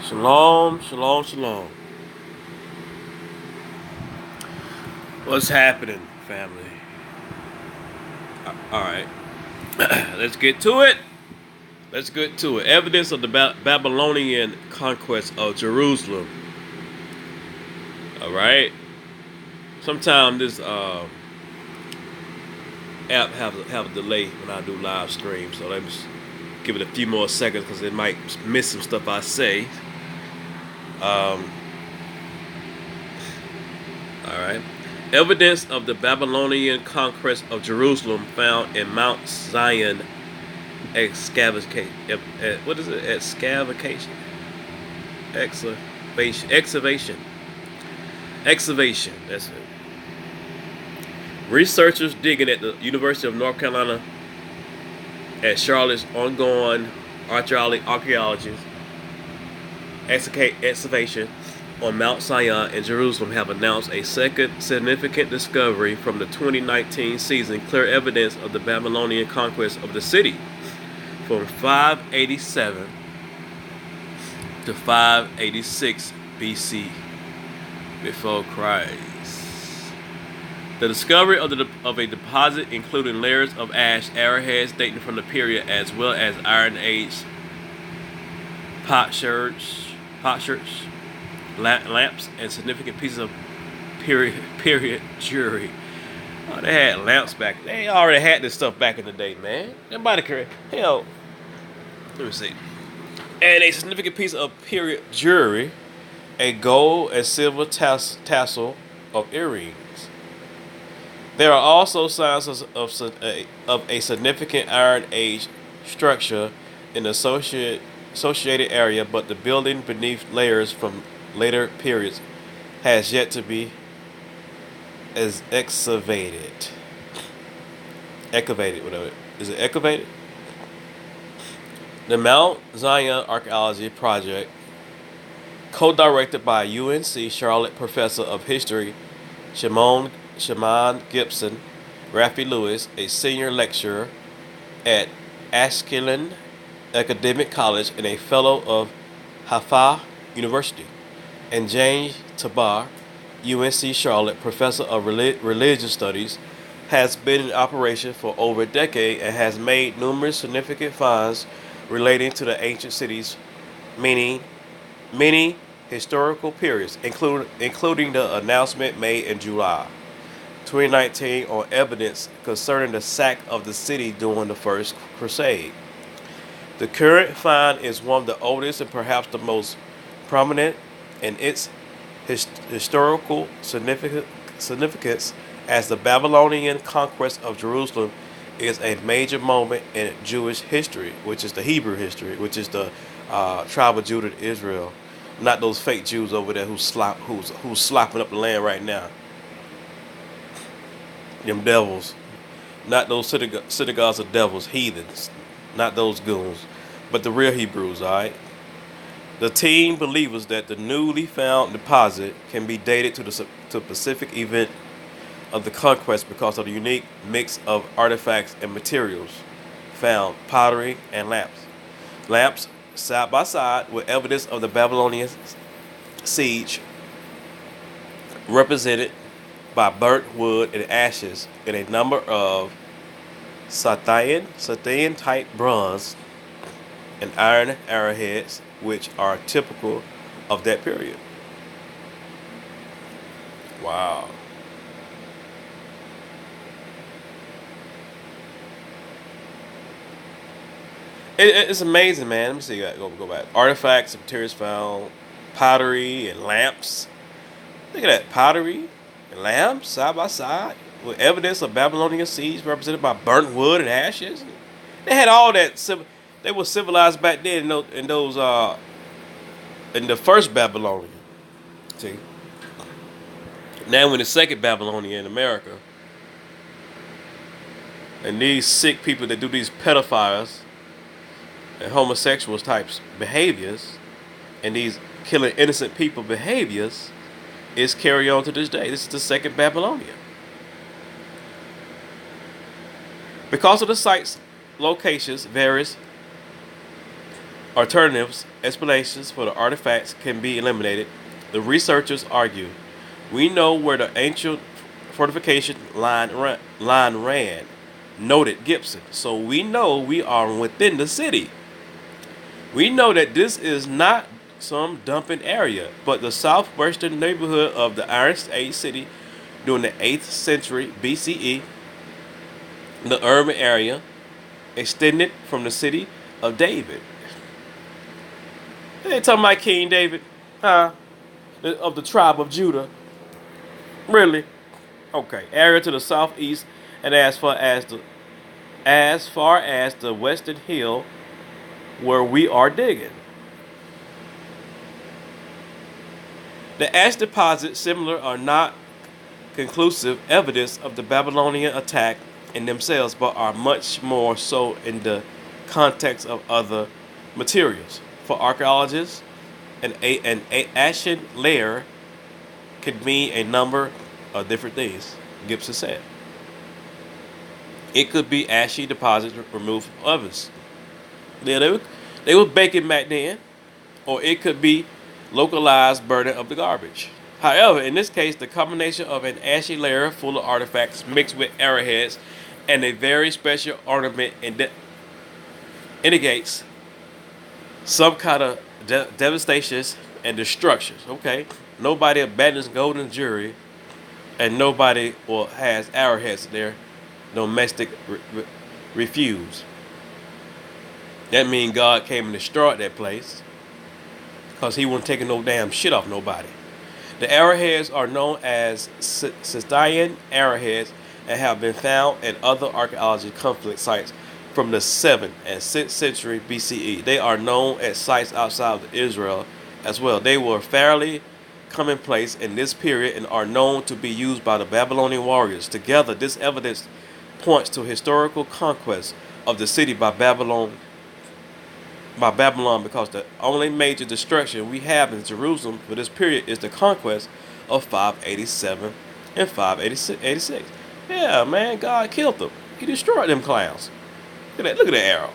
Shalom, shalom, shalom. What's happening, family? All right, let's get to it. Let's get to it. Evidence of the Babylonian conquest of Jerusalem. All right. Sometimes this app have a delay when I do live stream, so let me just give it a few more seconds because it might miss some stuff I say. Um, all right. Evidence of the Babylonian conquest of Jerusalem found in Mount Zion excavation. What is it? Excavation. Excavation. Excavation. Excavation. That's it. Researchers digging at the University of North Carolina at Charlotte's ongoing archaeology excavation on Mount Zion in Jerusalem have announced a second significant discovery from the 2019 season, clear evidence of the Babylonian conquest of the city from 587 to 586 BC before Christ. The discovery of a deposit including layers of ash, arrowheads dating from the period, as well as Iron Age potsherds, lamps, and significant pieces of period jewelry. Oh, they had lamps back. They already had this stuff back in the day, man. Nobody cared. Hell, let me see. And a significant piece of period jewelry, a gold and silver tassel of earrings. There are also signs of a significant Iron Age structure in the associated area, but the building beneath layers from later periods has yet to be excavated. Excavated, whatever. Is it excavated? The Mount Zion Archaeology Project, co-directed by UNC Charlotte Professor of History Shimon Gibson, Rafi Lewis, a senior lecturer at Ashkelon Academic College and a fellow of Haifa University, and James Tabar, UNC Charlotte Professor of Religious Studies, has been in operation for over a decade and has made numerous significant finds relating to the ancient cities, meaning many historical periods, including the announcement made in July 2019 on evidence concerning the sack of the city during the First Crusade. The current find is one of the oldest and perhaps the most prominent in its historical significance, as the Babylonian conquest of Jerusalem is a major moment in Jewish history, which is the Hebrew history, which is the tribe of Judah and Israel, not those fake Jews over there who's slopping up the land right now. Them devils, not those synagogues of devils, heathens, not those goons, but the real Hebrews. All right. The team believes that the newly found deposit can be dated to the specific event of the conquest because of the unique mix of artifacts and materials found, pottery and lamps. Lamps side by side with evidence of the Babylonian siege, represented by burnt wood and ashes and a number of Scythian type bronze and iron arrowheads, which are typical of that period. Wow. It's amazing, man. Let me see. Go back. Artifacts and materials found, pottery and lamps. Look at that pottery and lamps side by side with evidence of Babylonian siege represented by burnt wood and ashes. They had all that. They were civilized back then in the first Babylonian. See, now we're in the second Babylonian in America, and these sick people that do these pedophiles and homosexuals types behaviors, and these killing innocent people behaviors, is carried on to this day. This is the second Babylonian. Because of the site's locations, various Alternatives, explanations for the artifacts can be eliminated. The researchers argue. We know where the ancient fortification line ran, noted Gibson. So we know we are within the city. We know that this is not some dumping area, but the southwestern neighborhood of the Iron Age city during the 8th century BCE, the urban area extended from the city of David. They talking about King David, huh? Of the tribe of Judah. Really? Okay. Area to the southeast and as far as the western hill where we are digging. The ash deposits similar are not conclusive evidence of the Babylonian attack in themselves, but are much more so in the context of other materials. For archaeologists, an ashen layer could mean a number of different things, Gibson said. It could be ashy deposits removed from ovens. Yeah, they were baking back then, or it could be localized burning of the garbage. However, in this case, the combination of an ashy layer full of artifacts mixed with arrowheads and a very special ornament indicates some kind of devastations and destructions. Okay, nobody abandons golden jewelry, and nobody has arrowheads there. Domestic refuse. That means God came and destroyed that place because He wasn't taking no damn shit off nobody. The arrowheads are known as Scythian arrowheads and have been found at other archaeological conflict sites from the 7th and 6th century BCE. They are known at sites outside of Israel as well. They were fairly commonplace in this period and are known to be used by the Babylonian warriors. Together, this evidence points to historical conquest of the city by Babylon because the only major destruction we have in Jerusalem for this period is the conquest of 587 and 586. Yeah, man, God killed them. He destroyed them clowns. Look at that arrow.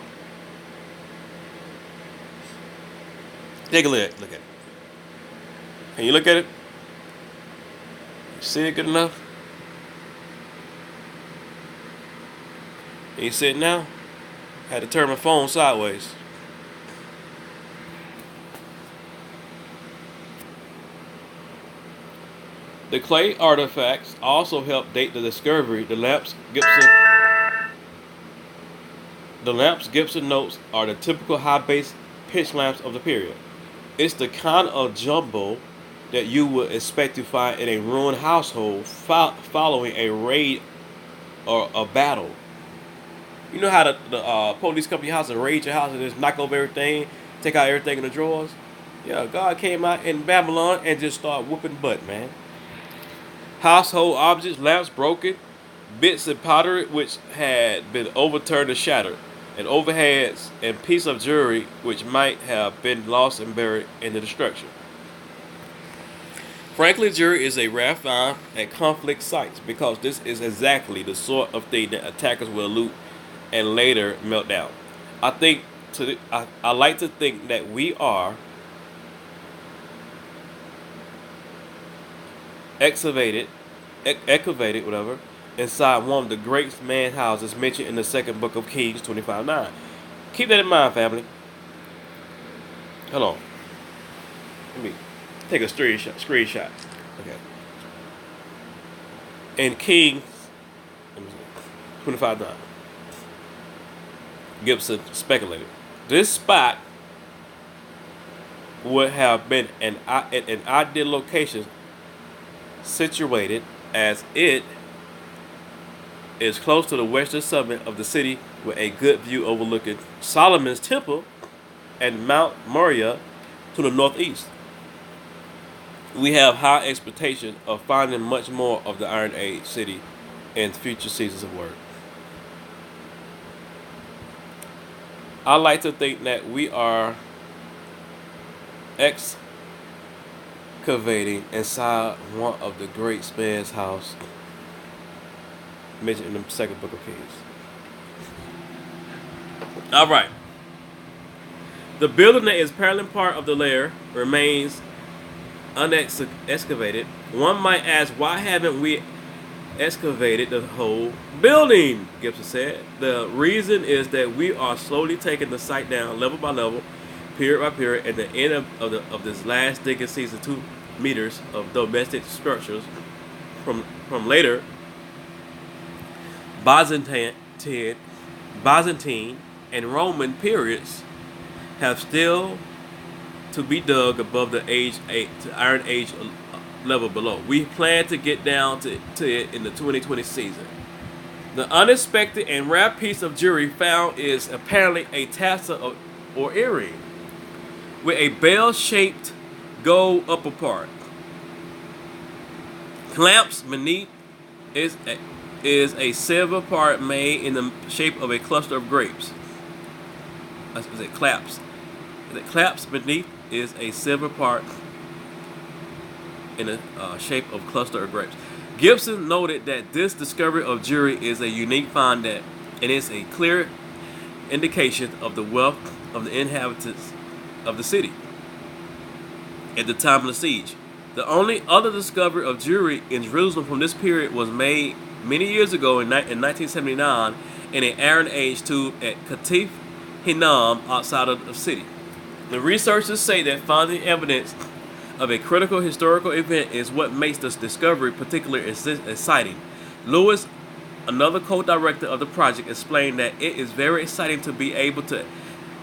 Take a look at it. Can you look at it? You see it good enough? Can you see it now? I had to turn my phone sideways. The clay artifacts also help date the discovery. The lamps Gibson notes are the typical high base pitch lamps of the period. It's the kind of jumble that you would expect to find in a ruined household following a raid or a battle. You know how the police come to your house and raid your house and just knock over everything, take out everything in the drawers? Yeah, God came out in Babylon and just started whooping butt, man. Household objects, lamps broken, bits of pottery which had been overturned or shattered, and overheads and piece of jewelry which might have been lost and buried in the destruction. Frankly, jewelry is a rare find at conflict sites because this is exactly the sort of thing that attackers will loot and later melt down. I like to think that we are excavated, whatever, inside one of the great man houses mentioned in the second book of Kings 25:9. Keep that in mind, family. Hold on. Let me take a screenshot. Okay. In Kings 25:9, Gibson speculated this spot would have been an ideal location situated as it is close to the western summit of the city with a good view overlooking Solomon's temple and Mount Moriah to the northeast. We have high expectation of finding much more of the Iron Age city in future seasons of work. I like to think that we are excavating inside one of the great man's house mentioned in the second book of Kings. All right. The building that is apparently part of the lair remains unexcavated. One might ask, why haven't we excavated the whole building? Gibson said. The reason is that we are slowly taking the site down level by level, period by period, at the end of this last digging season, 2 meters of domestic structures from later Byzantine and Roman periods have still to be dug above the Iron Age level below. We plan to get down to it in the 2020 season. The unexpected and rare piece of jewelry found is apparently a tassel or earring with a bell-shaped gold upper part. Clamps beneath is a silver part made in the shape of a cluster of grapes. Is it claps? The claps beneath is a silver part in the shape of cluster of grapes. Gibson noted that this discovery of jewelry is a unique find that it is a clear indication of the wealth of the inhabitants of the city at the time of the siege. The only other discovery of jewelry in Jerusalem from this period was made many years ago in 1979 in an Iron Age tomb at Katif Hinnom outside of the city. The researchers say that finding evidence of a critical historical event is what makes this discovery particularly exciting. Lewis, another co-director of the project, explained that it is very exciting to be able to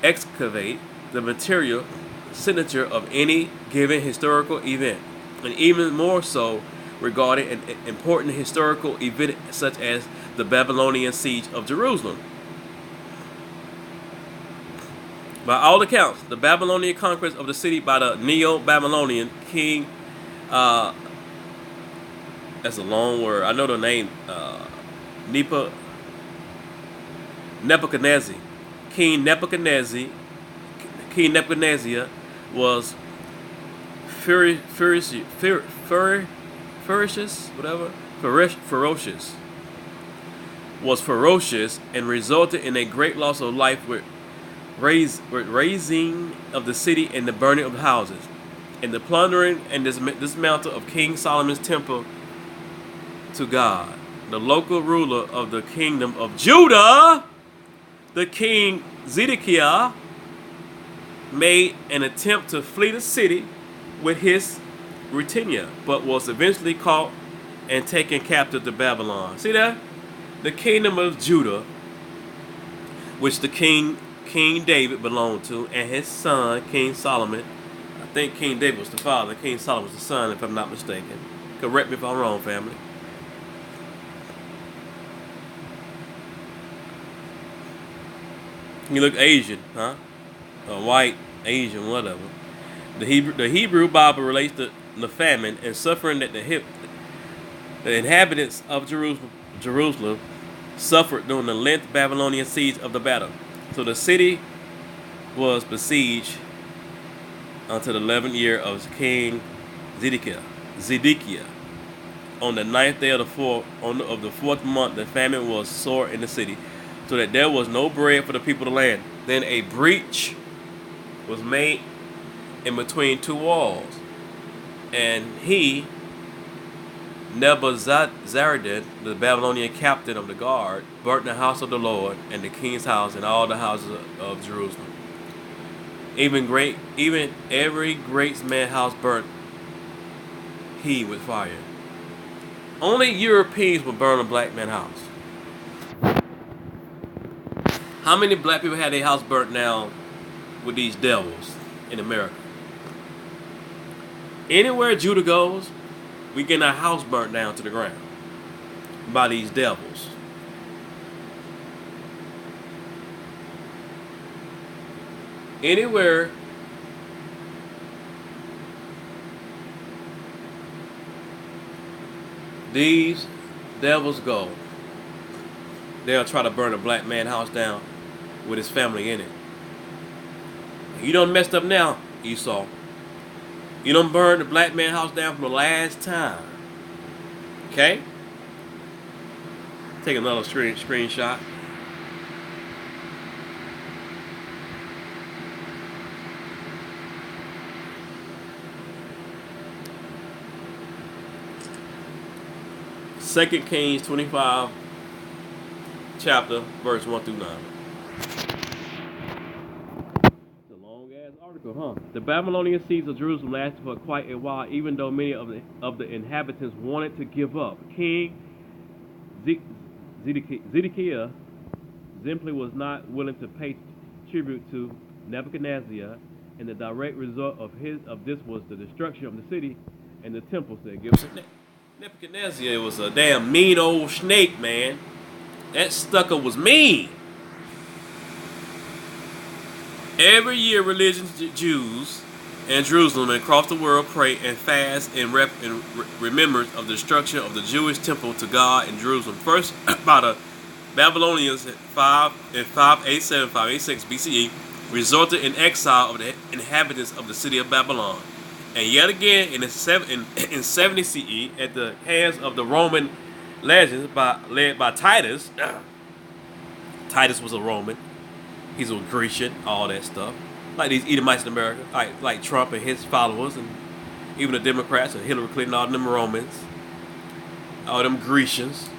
excavate the material signature of any given historical event, and even more so regarding an important historical event such as the Babylonian siege of Jerusalem. By all accounts, the Babylonian conquest of the city by the Neo-Babylonian king, that's a long word, I know the name, Nebuchadnezzar. King Nebuchadnezzar was ferocious, and resulted in a great loss of life with razing of the city and the burning of the houses, and the plundering and dismantle of King Solomon's temple to God. The local ruler of the kingdom of Judah, the king Zedekiah, made an attempt to flee the city with his retinue, but was eventually caught and taken captive to Babylon. See that? The kingdom of Judah, which the King David belonged to, and his son, King Solomon. I think King David was the father, King Solomon was the son, if I'm not mistaken. Correct me if I'm wrong, family. You look Asian, huh? Or white, Asian, whatever. The Hebrew Bible relates the famine and suffering that the inhabitants of Jerusalem suffered during the length Babylonian siege of the battle. So the city was besieged until the 11th year of King Zedekiah. On the 9th day of the fourth month, the famine was sore in the city, so that there was no bread for the people of the land. Then a breach was made in between two walls, and he, Nebuzaradan, the Babylonian captain of the guard, burnt the house of the Lord and the king's house and all the houses of Jerusalem. Even every great man's house burnt he with fire. Only Europeans would burn a black man's house. How many black people had their house burnt down with these devils in America? Anywhere Judah goes, we get our house burnt down to the ground by these devils. Anywhere these devils go, they'll try to burn a black man's house down with his family in it. You done messed up now, Esau. You done burned the black man's house down for the last time. Okay? Take another screenshot. 2 Kings 25, chapter, verse 1 through 9. It's a long ass article, huh? The Babylonian siege of Jerusalem lasted for quite a while, even though many of the inhabitants wanted to give up. King Zedekiah simply was not willing to pay tribute to Nebuchadnezzar, and the direct result of this was the destruction of the city and the temple, said Gibson. Nebuchadnezzar was a damn mean old snake, man. That sucker was mean. Every year, religious Jews in Jerusalem and across the world pray and fast in remembrance of the destruction of the Jewish temple to God in Jerusalem. First by the Babylonians in 587, 586 BCE, resulted in exile of the inhabitants of the city of Babylon. And yet again in 70 CE, at the hands of the Roman legions led by Titus. Titus was a Roman. He's a Grecian, all that stuff. Like these Edomites in America, like Trump and his followers, and even the Democrats and Hillary Clinton, all them Romans, all them Grecians,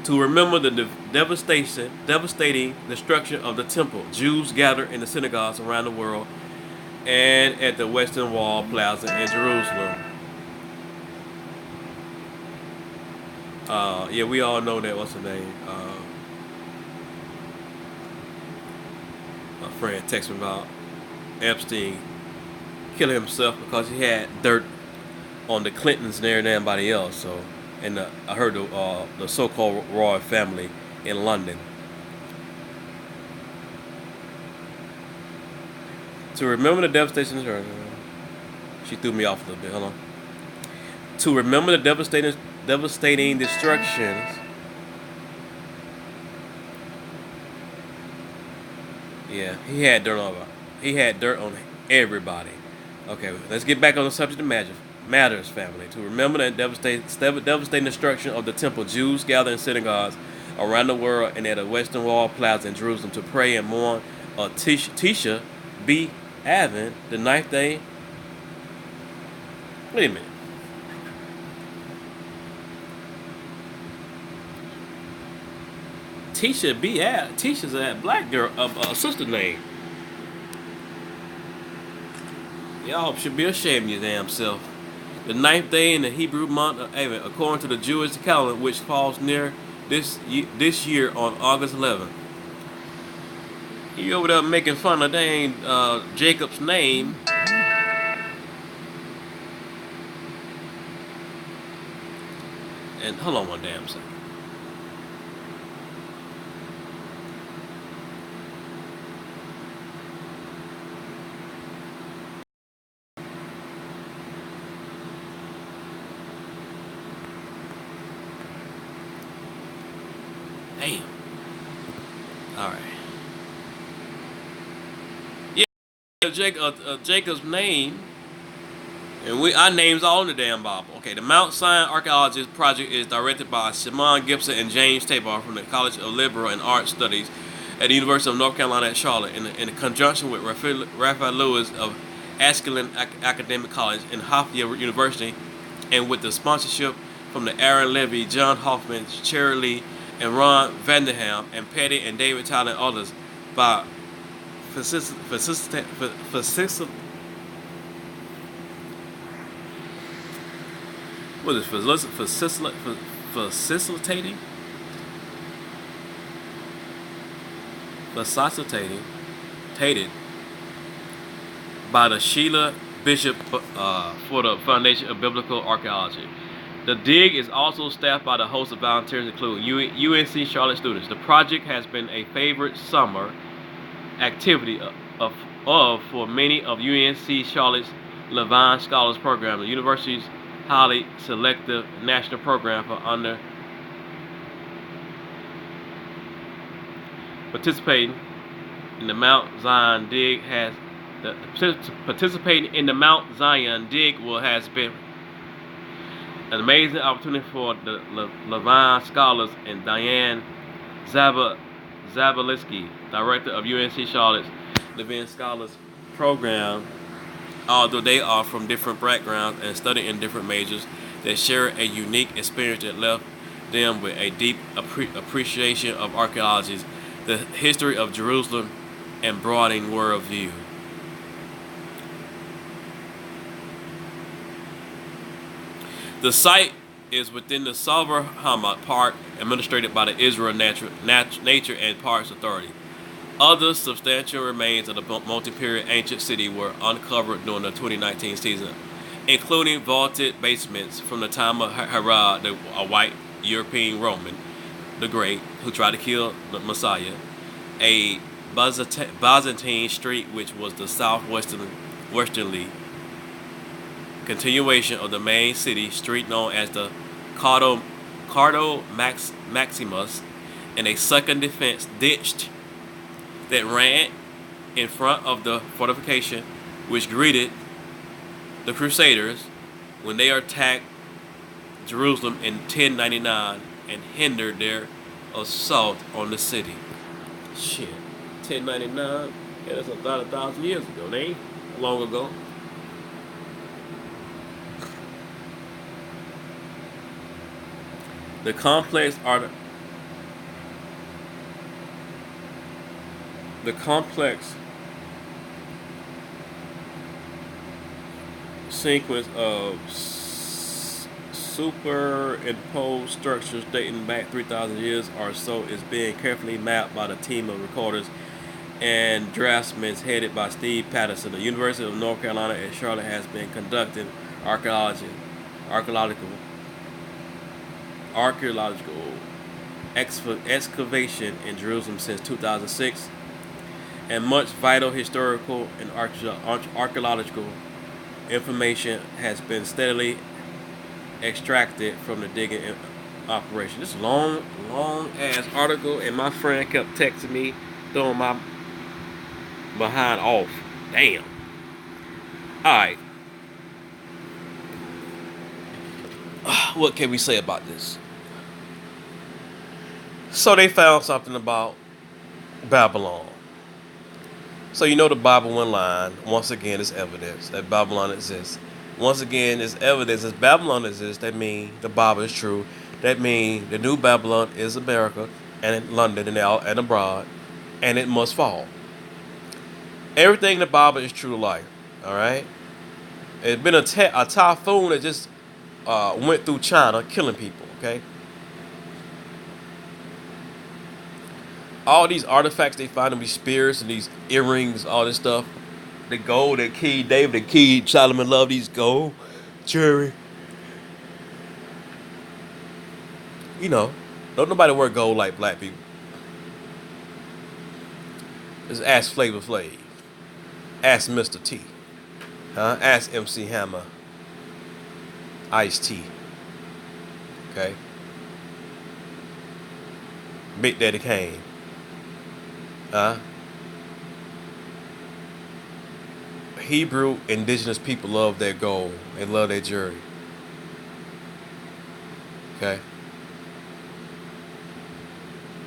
to remember the devastating destruction of the temple. Jews gathered in the synagogues around the world and at the Western Wall Plaza in Jerusalem. Yeah, we all know that. What's the name? My friend texted me about Epstein killing himself because he had dirt on the Clintons and everybody else. So, and I heard the so-called royal family in London. To remember the devastation. She threw me off a little bit. Hold on. To remember the devastating destructions. Yeah, he had dirt on everybody. Okay, let's get back on the subject of matters, family. To remember the devastating destruction of the temple, Jews gathered in synagogues around the world and at the Western Wall Plaza in Jerusalem to pray and mourn Tisha B. Avin, the 9th day. Wait a minute. Tisha's that black girl of a sister name. Y'all should be ashamed of your damn self. The 9th day in the Hebrew month of Abib, according to the Jewish calendar, which falls near this year on August 11th. You over there making fun of dang Jacob's name. And hold on one damn second. Damn. All right. Jacob's name, and our names all in the damn Bible. Okay, the Mount Zion Archaeology Project is directed by Shimon Gibson and James Tabor from the College of Liberal and Art Studies at the University of North Carolina at Charlotte, in conjunction with Raphael Lewis of Ashkelon Academic College and Hofstra University, and with the sponsorship from the Aaron Levy, John Hoffman, Cherry Lee, and Ron Vanderham, and Petty and David Tyler and others by facilitating by the Sheila Bishop for the Foundation of Biblical Archaeology. The dig is also staffed by the host of volunteers, including UNC Charlotte students. The project has been a favorite summer activity for many of UNC Charlotte's Levine Scholars Program, the university's highly selective national program for under participating in the Mount Zion dig has been an amazing opportunity for the Levine Scholars and Diane Zabalisky, director of UNC Charlotte's Levine Scholars Program. Although they are from different backgrounds and study in different majors, they share a unique experience that left them with a deep appreciation of archaeology, the history of Jerusalem, and broadening worldview. The site is within the Salvar Hamad Park, administered by the Israel Nature and Parks Authority. Other substantial remains of the multi-period ancient city were uncovered during the 2019 season, including vaulted basements from the time of Herod, a white European Roman, the Great, who tried to kill the Messiah, a Byzantine street which was the southwesternly continuation of the main city street known as the Maximus, and a second defense ditch that ran in front of the fortification which greeted the Crusaders when they attacked Jerusalem in 1099 and hindered their assault on the city. Shit, 1099? Yeah, that's about 1,000 years ago, they ain't long ago. The complex sequence of superimposed structures dating back 3,000 years or so is being carefully mapped by the team of recorders and draftsmen headed by Steve Patterson. The University of North Carolina at Charlotte has been conducting archaeological excavation in Jerusalem since 2006, and much vital historical and archaeological information has been steadily extracted from the digging operation. This long ass article, and my friend kept texting me, throwing my behind off. Damn. Alright. What can we say about this? So they found something about Babylon. So you know the Bible one line, once again, is evidence that Babylon exists. Once again, it's evidence that Babylon exists. That means the Bible is true. That means the new Babylon is America and London and abroad, and it must fall. Everything in the Bible is true to life. All right? It's been a typhoon that just went through China, killing people. Okay? All these artifacts they find in these spears and these earrings, all this stuff, the gold that David and Solomon loved these gold jewelry. You know, don't nobody wear gold like black people. Just ask Flavor Flav. Ask Mr. T. Ask MC Hammer. Ice T. Okay? Big Daddy Kane. Hebrew indigenous people love their gold. They love their jewelry. Okay?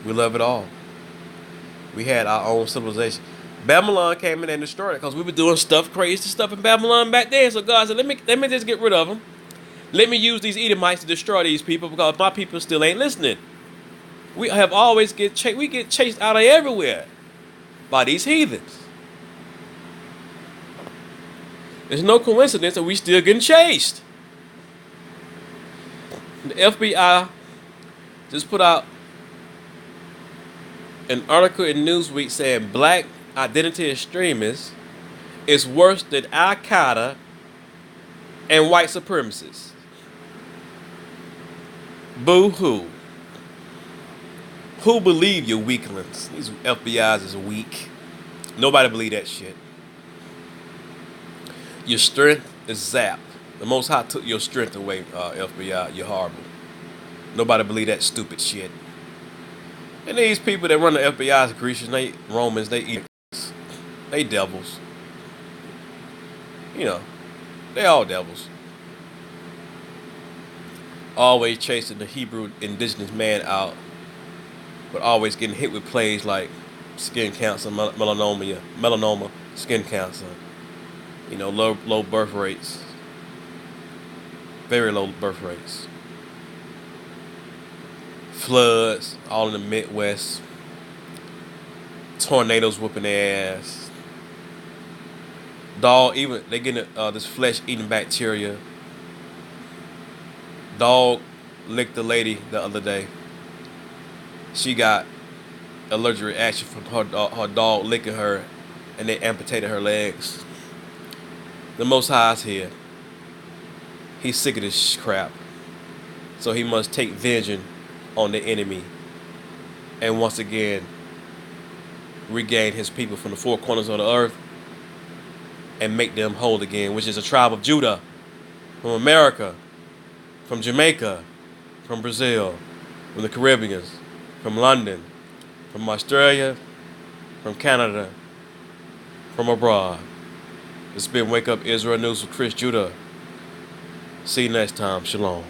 We love it all. We had our own civilization. Babylon came in and destroyed it because we were doing crazy stuff in Babylon back then. So God said, let me just get rid of them. Let me use these Edomites to destroy these people because my people still ain't listening. We have always get chased out of everywhere by these heathens. There's no coincidence that we still getting chased. The FBI just put out an article in Newsweek saying black identity extremists is worse than Al Qaeda and white supremacists. Boo hoo. Who believe you weaklings? These FBIs is weak. Nobody believe that shit. Your strength is zapped. The Most High took your strength away, FBI. You're horrible. Nobody believe that stupid shit. And these people that run the FBI is Grecians, they Romans, they idiots. They devils. You know, they all devils. Always chasing the Hebrew indigenous man out, but always getting hit with plagues like skin cancer, melanoma, skin cancer. You know, low birth rates. Very low birth rates. floods all in the Midwest, tornadoes whooping their ass. Dog, even they getting this flesh eating bacteria. Dog licked the lady the other day. She got allergic reaction from her dog licking her, and they amputated her legs. The Most High is here. He's sick of this crap, so he must take vengeance on the enemy, and once again regain his people from the four corners of the earth and make them whole again, which is a tribe of Judah, from America, from Jamaica, from Brazil, from the Caribbean, from London, from Australia, from Canada, from abroad. It's been Wake Up Israel News with Chris Judah. See you next time. Shalom.